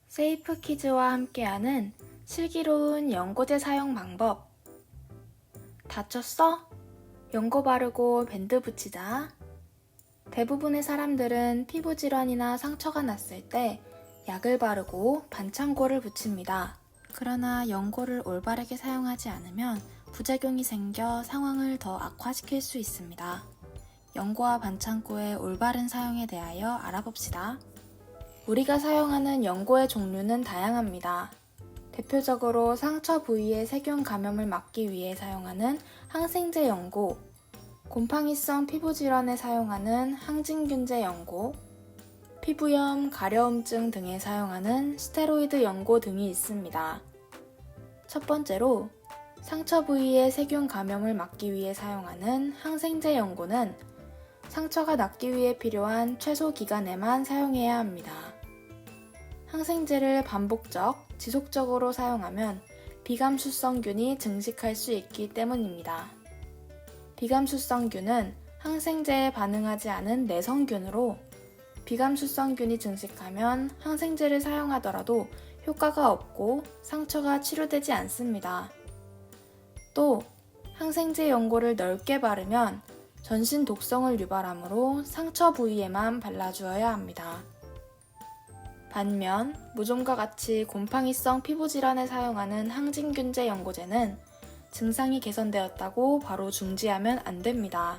세이프 키즈와 함께하는 슬기로운 연고제 사용 방법. 다쳤어? 연고 바르고 밴드 붙이자. 대부분의 사람들은 피부 질환이나 상처가 났을 때 약을 바르고 반창고를 붙입니다. 그러나 연고를 올바르게 사용하지 않으면 부작용이 생겨 상황을 더 악화시킬 수 있습니다. 연고와 반창고의 올바른 사용에 대하여 알아봅시다. 우리가 사용하는 연고의 종류는 다양합니다. 대표적으로 상처 부위의 세균 감염을 막기 위해 사용하는 항생제 연고, 곰팡이성 피부 질환에 사용하는 항진균제 연고, 피부염, 가려움증 등에 사용하는 스테로이드 연고 등이 있습니다. 첫 번째로 상처 부위의 세균 감염을 막기 위해 사용하는 항생제 연고는 상처가 낫기 위해 필요한 최소 기간에만 사용해야 합니다. 항생제를 반복적, 지속적으로 사용하면 비감수성균이 증식할 수 있기 때문입니다. 비감수성균은 항생제에 반응하지 않은 내성균으로 비감수성균이 증식하면 항생제를 사용하더라도 효과가 없고 상처가 치료되지 않습니다. 또 항생제 연고를 넓게 바르면 전신 독성을 유발하므로 상처 부위에만 발라주어야 합니다. 반면 무좀과 같이 곰팡이성 피부 질환에 사용하는 항진균제 연고제는 증상이 개선되었다고 바로 중지하면 안 됩니다.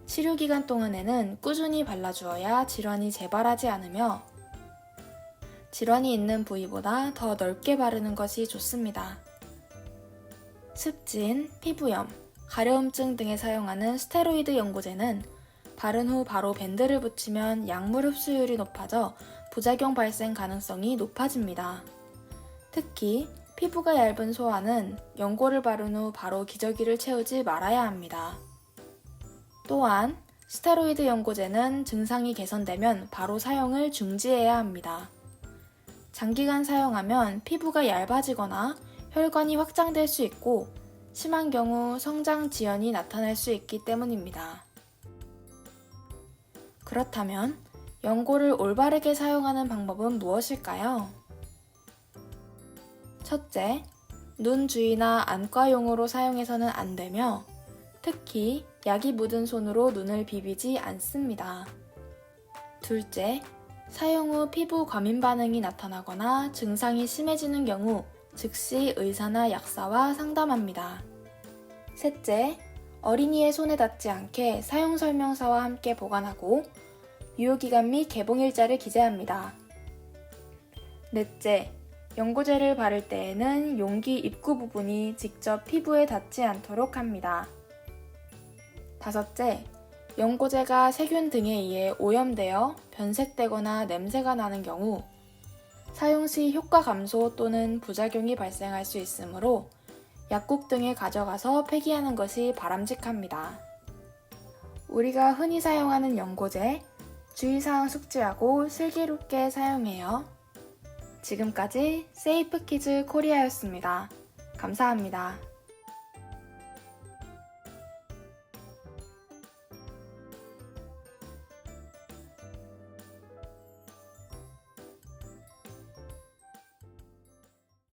치료 기간 동안에는 꾸준히 발라주어야 질환이 재발하지 않으며 질환이 있는 부위보다 더 넓게 바르는 것이 좋습니다. 습진, 피부염, 가려움증 등에 사용하는 스테로이드 연고제는 바른 후 바로 밴드를 붙이면 약물 흡수율이 높아져 부작용 발생 가능성이 높아집니다. 특히 피부가 얇은 소아는 연고를 바른 후 바로 기저귀를 채우지 말아야 합니다. 또한 스테로이드 연고제는 증상이 개선되면 바로 사용을 중지해야 합니다. 장기간 사용하면 피부가 얇아지거나 혈관이 확장될 수 있고 심한 경우 성장 지연이 나타날 수 있기 때문입니다. 그렇다면 연고를 올바르게 사용하는 방법은 무엇일까요? 첫째, 눈 주위나 안과용으로 사용해서는 안 되며 특히 약이 묻은 손으로 눈을 비비지 않습니다. 둘째, 사용 후 피부 과민 반응이 나타나거나 증상이 심해지는 경우 즉시 의사나 약사와 상담합니다. 셋째, 어린이의 손에 닿지 않게 사용 설명서와 함께 보관하고 유효기간 및 개봉일자를 기재합니다. 넷째, 연고제를 바를 때에는 용기 입구 부분이 직접 피부에 닿지 않도록 합니다. 다섯째, 연고제가 세균 등에 의해 오염되어 변색되거나 냄새가 나는 경우 사용 시 효과 감소 또는 부작용이 발생할 수 있으므로 약국 등에 가져가서 폐기하는 것이 바람직합니다. 우리가 흔히 사용하는 연고제, 주의사항 숙지하고 슬기롭게 사용해요. 지금까지 세이프 키즈 코리아였습니다. 감사합니다.